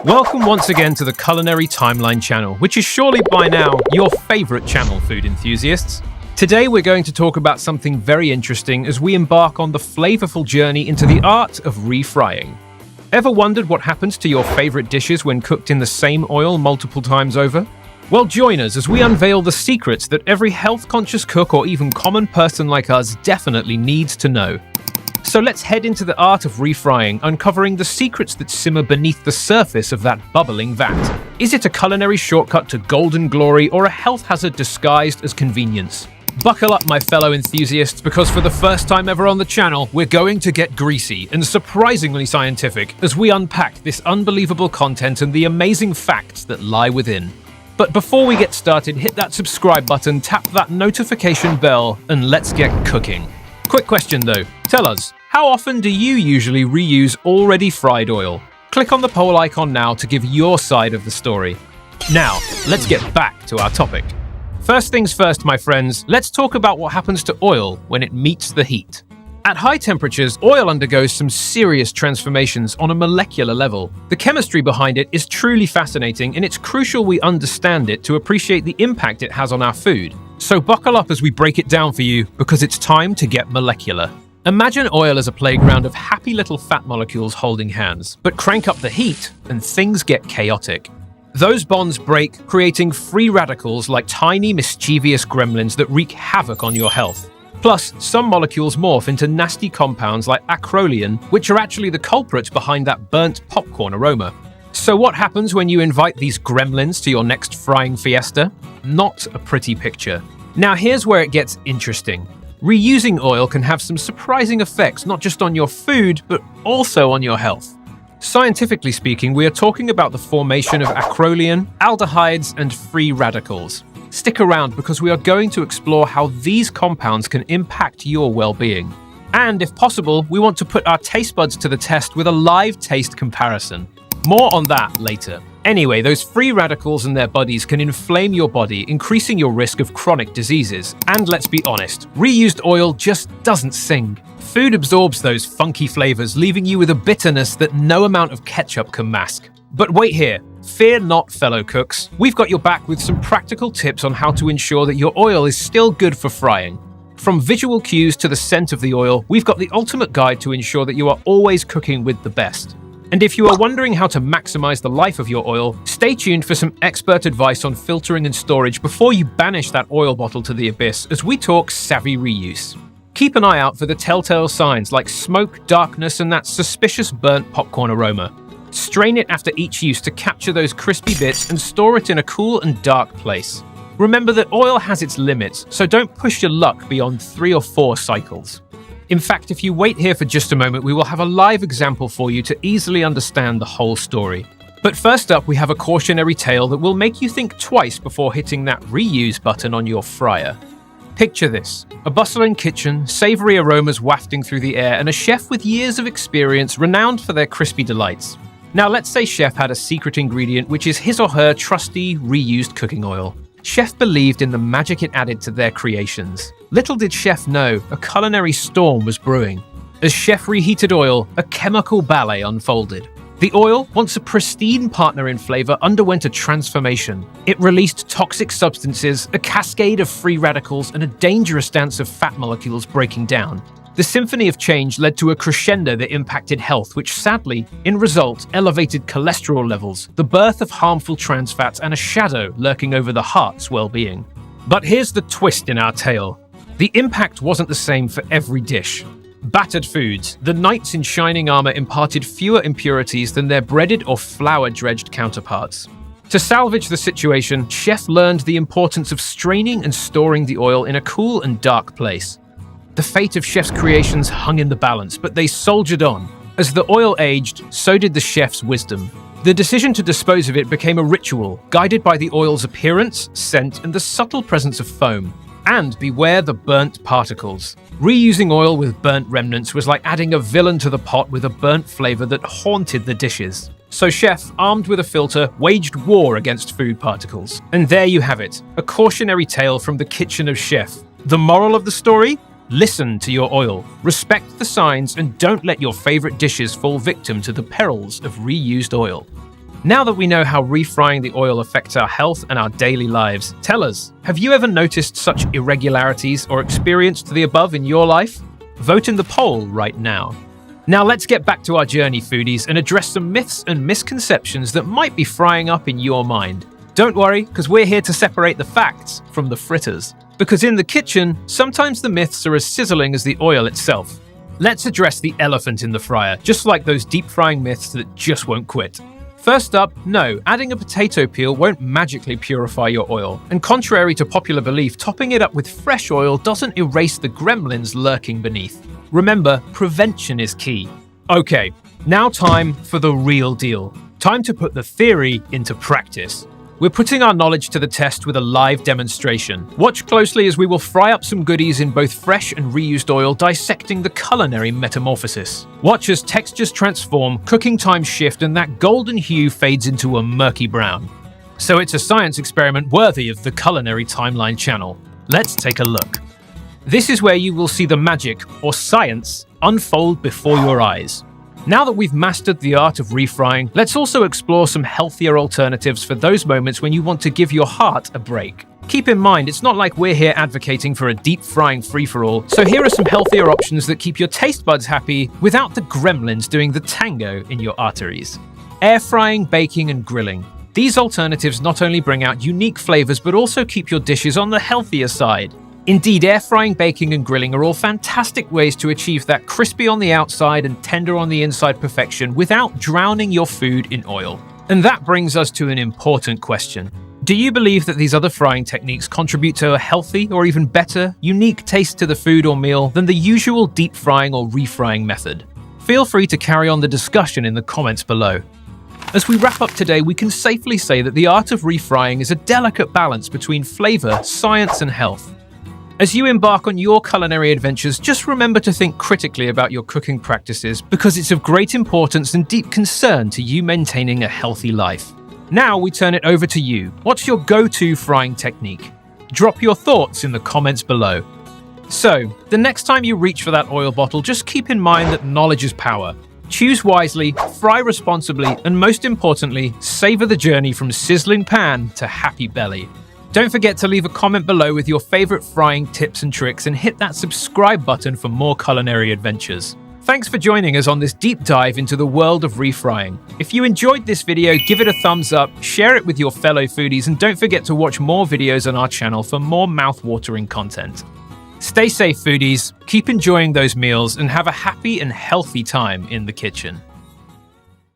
Welcome once again to the Culinary Timeline channel, which is surely by now your favorite channel, food enthusiasts. Today we're going to talk about something very interesting as we embark on the flavorful journey into the art of refrying. Ever wondered what happens to your favorite dishes when cooked in the same oil multiple times over? Well, join us as we unveil the secrets that every health-conscious cook or even common person like us definitely needs to know. So let's head into the art of refrying, uncovering the secrets that simmer beneath the surface of that bubbling vat. Is it a culinary shortcut to golden glory or a health hazard disguised as convenience? Buckle up, my fellow enthusiasts, because for the first time ever on the channel, we're going to get greasy and surprisingly scientific as we unpack this unbelievable content and the amazing facts that lie within. But before we get started, hit that subscribe button, tap that notification bell, and let's get cooking. Quick question though, tell us, how often do you usually reuse already fried oil? Click on the poll icon now to give your side of the story. Now, let's get back to our topic. First things first, my friends, let's talk about what happens to oil when it meets the heat. At high temperatures, oil undergoes some serious transformations on a molecular level. The chemistry behind it is truly fascinating, and it's crucial we understand it to appreciate the impact it has on our food. So buckle up as we break it down for you, because it's time to get molecular. Imagine oil as a playground of happy little fat molecules holding hands, but crank up the heat and things get chaotic. Those bonds break, creating free radicals like tiny mischievous gremlins that wreak havoc on your health. Plus, some molecules morph into nasty compounds like acrolein, which are actually the culprits behind that burnt popcorn aroma. So what happens when you invite these gremlins to your next frying fiesta? Not a pretty picture. Now here's where it gets interesting. Reusing oil can have some surprising effects, not just on your food, but also on your health. Scientifically speaking, we are talking about the formation of acrolein, aldehydes, and free radicals. Stick around because we are going to explore how these compounds can impact your well-being. And if possible, we want to put our taste buds to the test with a live taste comparison. More on that later. Anyway, those free radicals and their buddies can inflame your body, increasing your risk of chronic diseases. And let's be honest, reused oil just doesn't sing. Food absorbs those funky flavors, leaving you with a bitterness that no amount of ketchup can mask. But wait here. Fear not, fellow cooks. We've got your back with some practical tips on how to ensure that your oil is still good for frying. From visual cues to the scent of the oil, we've got the ultimate guide to ensure that you are always cooking with the best. And if you are wondering how to maximize the life of your oil, stay tuned for some expert advice on filtering and storage before you banish that oil bottle to the abyss as we talk savvy reuse. Keep an eye out for the telltale signs like smoke, darkness, and that suspicious burnt popcorn aroma. Strain it after each use to capture those crispy bits and store it in a cool and dark place. Remember that oil has its limits, so don't push your luck beyond 3 or 4 cycles. In fact, if you wait here for just a moment, we will have a live example for you to easily understand the whole story. But first up, we have a cautionary tale that will make you think twice before hitting that reuse button on your fryer. Picture this: a bustling kitchen, savory aromas wafting through the air, and a chef with years of experience renowned for their crispy delights. Now let's say Chef had a secret ingredient, which is his or her trusty reused cooking oil. Chef believed in the magic it added to their creations. Little did Chef know, a culinary storm was brewing. As Chef reheated oil, a chemical ballet unfolded. The oil, once a pristine partner in flavor, underwent a transformation. It released toxic substances, a cascade of free radicals, and a dangerous dance of fat molecules breaking down. The symphony of change led to a crescendo that impacted health, which sadly, in result, elevated cholesterol levels, the birth of harmful trans fats, and a shadow lurking over the heart's well-being. But here's the twist in our tale. The impact wasn't the same for every dish. Battered foods, the knights in shining armor imparted fewer impurities than their breaded or flour-dredged counterparts. To salvage the situation, Chef learned the importance of straining and storing the oil in a cool and dark place. The fate of Chef's creations hung in the balance, but they soldiered on. As the oil aged, so did the chef's wisdom. The decision to dispose of it became a ritual, guided by the oil's appearance, scent, and the subtle presence of foam. And beware the burnt particles. Reusing oil with burnt remnants was like adding a villain to the pot with a burnt flavor that haunted the dishes. So Chef, armed with a filter, waged war against food particles. And there you have it, a cautionary tale from the kitchen of Chef. The moral of the story? Listen to your oil, respect the signs, and don't let your favorite dishes fall victim to the perils of reused oil. Now that we know how refrying the oil affects our health and our daily lives, tell us, have you ever noticed such irregularities or experienced the above in your life? Vote in the poll right now. Now let's get back to our journey, foodies, and address some myths and misconceptions that might be frying up in your mind. Don't worry, because we're here to separate the facts from the fritters. Because in the kitchen, sometimes the myths are as sizzling as the oil itself. Let's address the elephant in the fryer, just like those deep frying myths that just won't quit. First up, no, adding a potato peel won't magically purify your oil. And contrary to popular belief, topping it up with fresh oil doesn't erase the gremlins lurking beneath. Remember, prevention is key. Okay, now time for the real deal. Time to put the theory into practice. We're putting our knowledge to the test with a live demonstration. Watch closely as we will fry up some goodies in both fresh and reused oil, dissecting the culinary metamorphosis. Watch as textures transform, cooking times shift, and that golden hue fades into a murky brown. So it's a science experiment worthy of the Culinary Timeline channel. Let's take a look. This is where you will see the magic, or science, unfold before your eyes. Now that we've mastered the art of refrying, let's also explore some healthier alternatives for those moments when you want to give your heart a break. Keep in mind, it's not like we're here advocating for a deep frying free-for-all, so here are some healthier options that keep your taste buds happy without the gremlins doing the tango in your arteries. Air frying, baking, and grilling. These alternatives not only bring out unique flavors, but also keep your dishes on the healthier side. Indeed, air frying, baking, and grilling are all fantastic ways to achieve that crispy on the outside and tender on the inside perfection without drowning your food in oil. And that brings us to an important question. Do you believe that these other frying techniques contribute to a healthy or even better, unique taste to the food or meal than the usual deep frying or refrying method? Feel free to carry on the discussion in the comments below. As we wrap up today, we can safely say that the art of refrying is a delicate balance between flavor, science, and health. As you embark on your culinary adventures, just remember to think critically about your cooking practices because it's of great importance and deep concern to you maintaining a healthy life. Now we turn it over to you. What's your go-to frying technique? Drop your thoughts in the comments below. So, the next time you reach for that oil bottle, just keep in mind that knowledge is power. Choose wisely, fry responsibly, and most importantly, savor the journey from sizzling pan to happy belly. Don't forget to leave a comment below with your favorite frying tips and tricks and hit that subscribe button for more culinary adventures. Thanks for joining us on this deep dive into the world of refrying. If you enjoyed this video, give it a thumbs up, share it with your fellow foodies, and don't forget to watch more videos on our channel for more mouth-watering content. Stay safe, foodies, keep enjoying those meals, and have a happy and healthy time in the kitchen.